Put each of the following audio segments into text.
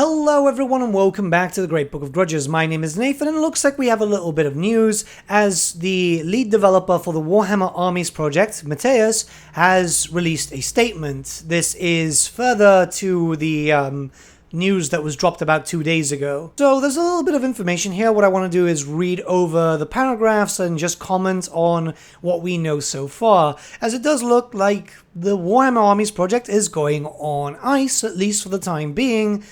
Hello everyone and welcome back to the Great Book of Grudges. My name is Nathan and it looks like we have a little bit of news as the lead developer for the Warhammer Armies Project, Matthias, has released a statement. This is further to the news that was dropped about 2 days ago. So there's a little bit of information here. What I want to do is read over the paragraphs and just comment on what we know so far, as it does look like the Warhammer Armies Project is going on ice, at least for the time being,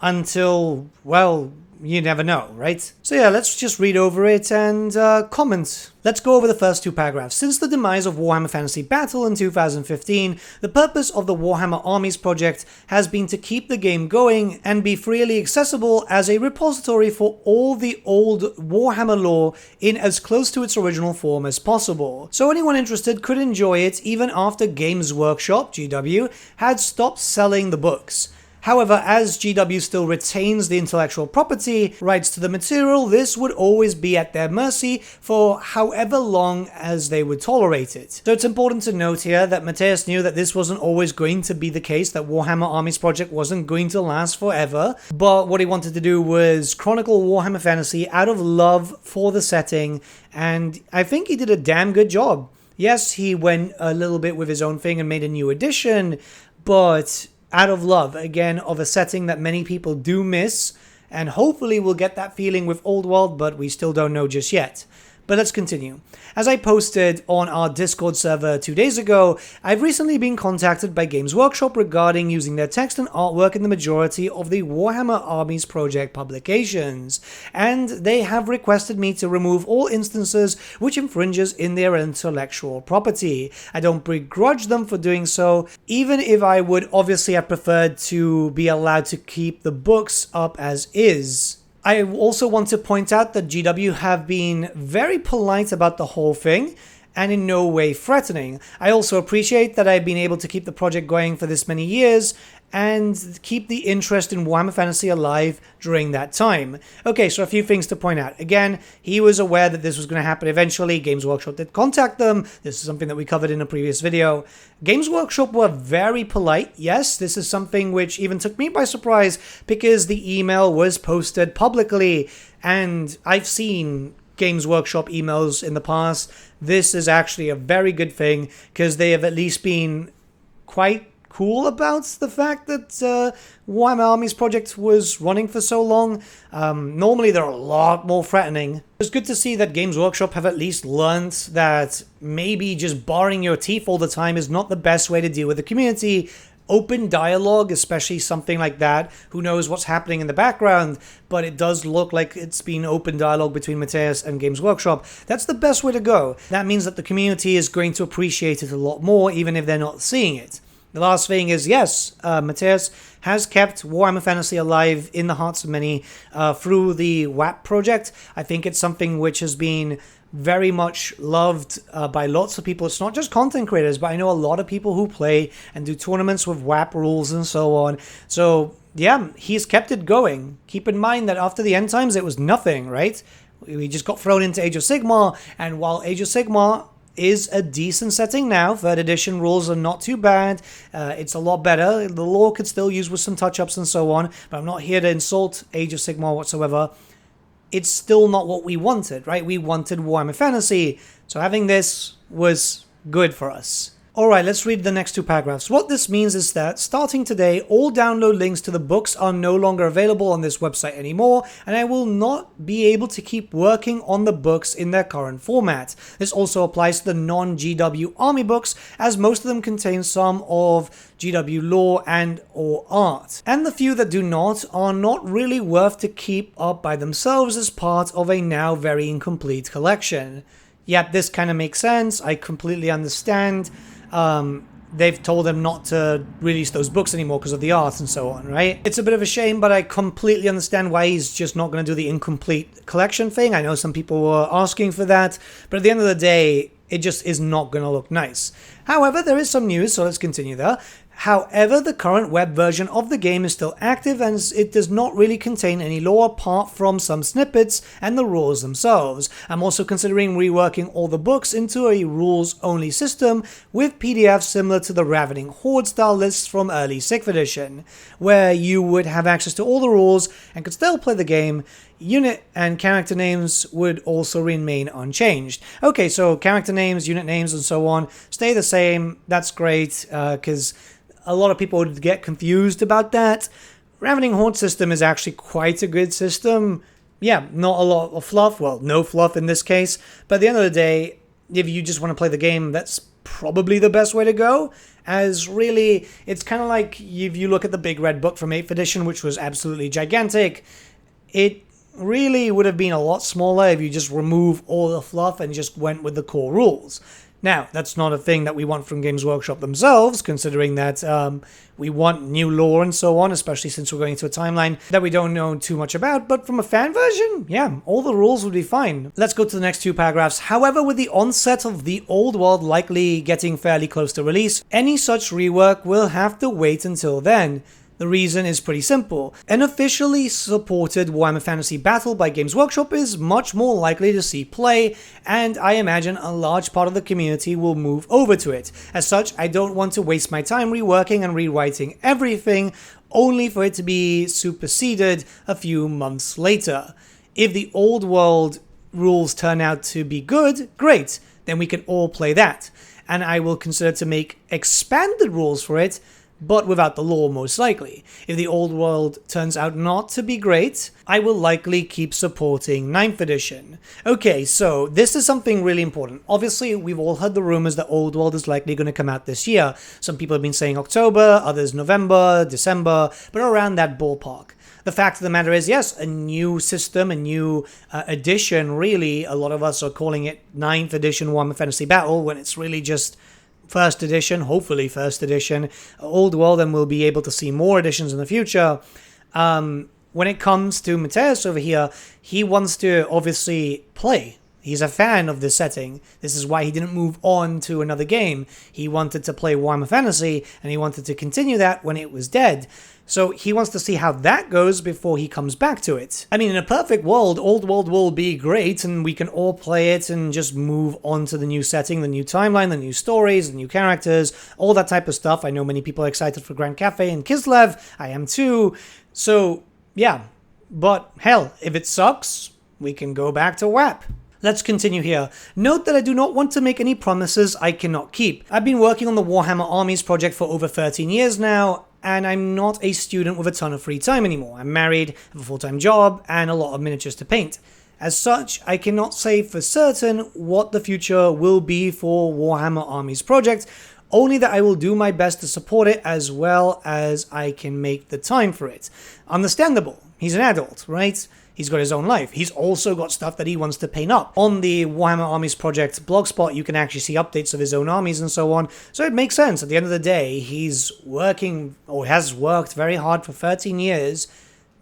until, well, you never know, right? So yeah, let's just read over it and comment. Let's go over the first two paragraphs. Since the demise of Warhammer Fantasy Battle in 2015, the purpose of the Warhammer Armies Project has been to keep the game going and be freely accessible as a repository for all the old Warhammer lore in as close to its original form as possible. So anyone interested could enjoy it even after Games Workshop, GW, had stopped selling the books. However, as GW still retains the intellectual property rights to the material, this would always be at their mercy for however long as they would tolerate it. So it's important to note here that Matthias knew that this wasn't always going to be the case, that Warhammer Armies Project wasn't going to last forever, but what he wanted to do was chronicle Warhammer Fantasy out of love for the setting, and I think he did a damn good job. Yes, he went a little bit with his own thing and made a new edition, but out of love, again, of a setting that many people do miss, and hopefully we'll get that feeling with Old World, but we still don't know just yet. But let's continue. As I posted on our Discord server 2 days ago, I've recently been contacted by Games Workshop regarding using their text and artwork in the majority of the Warhammer Armies Project publications, and they have requested me to remove all instances which infringes in their intellectual property. I don't begrudge them for doing so, even if I would obviously have preferred to be allowed to keep the books up as is. I also want to point out that GW have been very polite about the whole thing and in no way threatening. I also appreciate that I've been able to keep the project going for this many years and keep the interest in Warhammer Fantasy alive during that time. Okay, so a few things to point out. Again, he was aware that this was going to happen eventually. Games Workshop did contact them. This is something that we covered in a previous video. Games Workshop were very polite. Yes, this is something which even took me by surprise because the email was posted publicly, and I've seen Games Workshop emails in the past. This is actually a very good thing because they have at least been quite cool about the fact that Warhammer Armies Project was running for so long. Normally they're a lot more threatening. It's good to see that Games Workshop have at least learned that maybe just baring your teeth all the time is not the best way to deal with the community. Open dialogue, especially something like that, who knows what's happening in the background, but it does look like it's been open dialogue between Matthias and Games Workshop. That's the best way to go. That means that the community is going to appreciate it a lot more, even if they're not seeing it. The last thing is, yes, Matthias has kept Warhammer Fantasy alive in the hearts of many through the WAP project. I think it's something which has been very much loved by lots of people. It's not just content creators, but I know a lot of people who play and do tournaments with WAP rules and so on. So yeah, he's kept it going. Keep in mind that after the end times, it was nothing, right? We just got thrown into Age of Sigmar, and while Age of Sigmar is a decent setting now, 3rd edition rules are not too bad, it's a lot better, the lore could still use with some touch-ups and so on, but I'm not here to insult Age of Sigmar whatsoever. It's still not what we wanted, right? We wanted Warhammer Fantasy, so having this was good for us. Alright, let's read the next two paragraphs. What this means is that, starting today, all download links to the books are no longer available on this website anymore, and I will not be able to keep working on the books in their current format. This also applies to the non-GW Army books, as most of them contain some of GW lore and or art. And the few that do not are not really worth to keep up by themselves as part of a now very incomplete collection. Yep, this kind of makes sense. I completely understand. They've told him not to release those books anymore because of the art and so on, right? It's a bit of a shame, but I completely understand why he's just not going to do the incomplete collection thing. I know some people were asking for that, but at the end of the day, it just is not going to look nice. However, there is some news, so let's continue there. However, the current web version of the game is still active and it does not really contain any lore apart from some snippets and the rules themselves. I'm also considering reworking all the books into a rules-only system with PDFs similar to the Ravening Horde style lists from early 6th edition, where you would have access to all the rules and could still play the game. Unit and character names would also remain unchanged. Okay, so character names, unit names, and so on stay the same. That's great, because a lot of people would get confused about that. Ravening Horde system is actually quite a good system. Yeah, not a lot of fluff. Well, no fluff in this case. But at the end of the day, if you just want to play the game, that's probably the best way to go. As really, it's kind of like if you look at the Big Red Book from 8th edition, which was absolutely gigantic. It really would have been a lot smaller if you just remove all the fluff and just went with the core rules. Now, that's not a thing that we want from Games Workshop themselves, considering that we want new lore and so on, especially since we're going to a timeline that we don't know too much about. But from a fan version, yeah, all the rules would be fine. Let's go to the next 2 paragraphs. However, with the onset of the old world likely getting fairly close to release, any such rework will have to wait until then. The reason is pretty simple. An officially supported Warhammer Fantasy Battle by Games Workshop is much more likely to see play, and I imagine a large part of the community will move over to it. As such, I don't want to waste my time reworking and rewriting everything, only for it to be superseded a few months later. If the old world rules turn out to be good, great, then we can all play that. And I will consider to make expanded rules for it, but without the lore most likely. If the old world turns out not to be great, I will likely keep supporting 9th edition. Okay, so this is something really important. Obviously, we've all heard the rumors that old world is likely going to come out this year. Some people have been saying October, others November, December, but around that ballpark. The fact of the matter is, yes, a new system, a new edition, really. A lot of us are calling it 9th edition Warhammer Fantasy Battle when it's really just first edition, hopefully first edition, old world, and we'll be able to see more editions in the future. When it comes to Matthias over here, he wants to obviously play. He's a fan of this setting. This is why he didn't move on to another game. He wanted to play Warhammer Fantasy, and he wanted to continue that when it was dead. So he wants to see how that goes before he comes back to it. I mean, in a perfect world, Old World will be great and we can all play it and just move on to the new setting, the new timeline, the new stories, the new characters, all that type of stuff. I know many people are excited for Grand Cafe and Kislev. I am too. So, yeah. But hell, if it sucks, we can go back to WAP. Let's continue here. Note that I do not want to make any promises I cannot keep. I've been working on the Warhammer Armies Project for over 13 years now, and I'm not a student with a ton of free time anymore. I'm married, have a full-time job, and a lot of miniatures to paint. As such, I cannot say for certain what the future will be for Warhammer Armies Project, only that I will do my best to support it as well as I can make the time for it. Understandable. He's an adult, right? He's got his own life. He's also got stuff that he wants to paint up. On the Warhammer Armies Project blogspot, you can actually see updates of his own armies and so on. So it makes sense. At the end of the day, he's working, or has worked very hard for 13 years.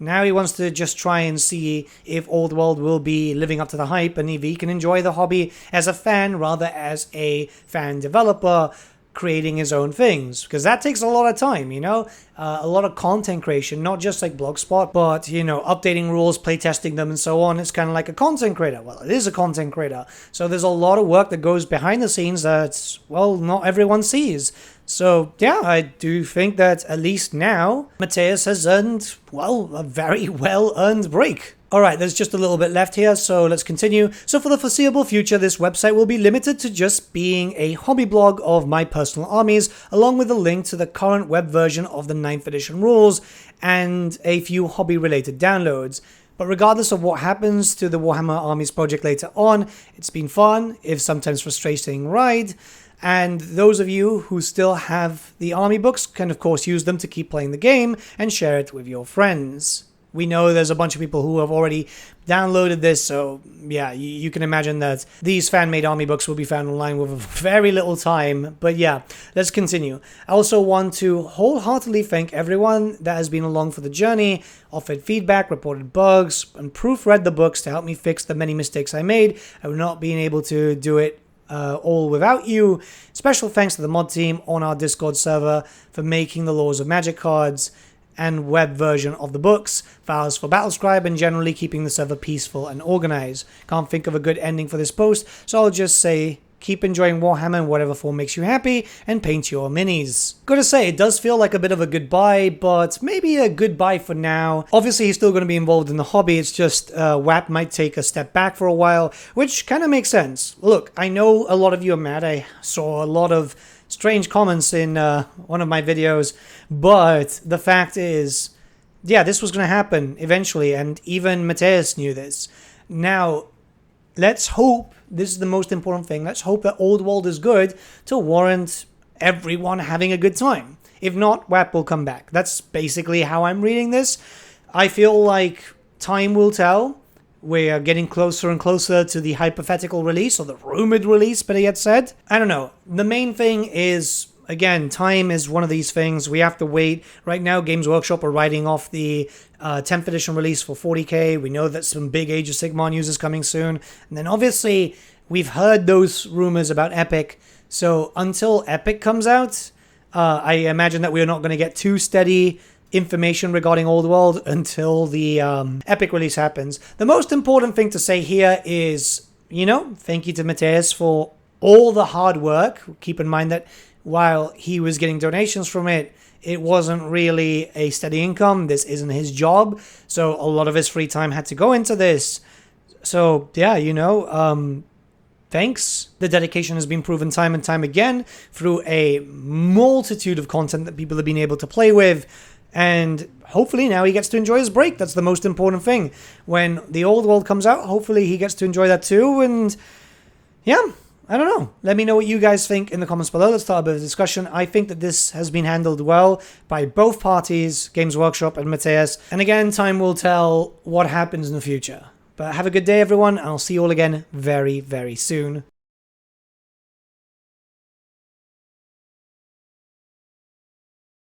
Now he wants to just try and see if Old World will be living up to the hype and if he can enjoy the hobby as a fan rather as a fan developer, creating his own things, because that takes a lot of time, you know, a lot of content creation, not just like Blogspot, but, you know, updating rules, playtesting them and so on. It's kind of like a content creator. Well, it is a content creator. So there's a lot of work that goes behind the scenes that, well, not everyone sees. So, yeah, I do think that at least now, Matthias has earned, well, a very well-earned break. Alright, there's just a little bit left here, so let's continue. So for the foreseeable future, this website will be limited to just being a hobby blog of my personal armies, along with a link to the current web version of the 9th edition rules, and a few hobby-related downloads. But regardless of what happens to the Warhammer Armies Project later on, it's been fun, if sometimes frustrating ride. And those of you who still have the army books can of course use them to keep playing the game and share it with your friends. We know there's a bunch of people who have already downloaded this, so yeah, you can imagine that these fan-made army books will be found online with very little time. But yeah, let's continue. I also want to wholeheartedly thank everyone that has been along for the journey, offered feedback, reported bugs, and proofread the books to help me fix the many mistakes I made. I would not being able to do it all without you. Special thanks to the mod team on our Discord server for making the Laws of Magic cards and web version of the books, files for Battlescribe, and generally keeping the server peaceful and organized. Can't think of a good ending for this post, so I'll just say keep enjoying Warhammer in whatever form makes you happy, and paint your minis. Gotta say, it does feel like a bit of a goodbye, but maybe a goodbye for now. Obviously, he's still going to be involved in the hobby, it's just WAP might take a step back for a while, which kind of makes sense. Look, I know a lot of you are mad. I saw a lot of strange comments in one of my videos, but the fact is, yeah, this was going to happen eventually, and even Matthias knew this. Now, let's hope, this is the most important thing, let's hope that Old World is good to warrant everyone having a good time. If not, WAP will come back. That's basically how I'm reading this. I feel like time will tell. We are getting closer and closer to the hypothetical release, or the rumored release, better yet said. I don't know. The main thing is, again, time is one of these things. We have to wait. Right now, Games Workshop are writing off the 10th edition release for 40k. We know that some big Age of Sigmar news is coming soon. And then obviously, we've heard those rumors about Epic. So until Epic comes out, I imagine that we're not going to get too steady information regarding Old World until the Epic release happens. The most important thing to say here is, you know, thank you to Matthias for all the hard work. Keep in mind that while he was getting donations from it, it wasn't really a steady income. This isn't his job, so a lot of his free time had to go into this. So yeah, you know, thanks. The dedication has been proven time and time again through a multitude of content that people have been able to play with. And hopefully now he gets to enjoy his break. That's the most important thing. When the Old World comes out, hopefully he gets to enjoy that too. And yeah, I don't know. Let me know what you guys think in the comments below. Let's start a bit of discussion. I think that this has been handled well by both parties, Games Workshop and Matthias. And again, time will tell what happens in the future. But have a good day, everyone. And I'll see you all again very, very soon.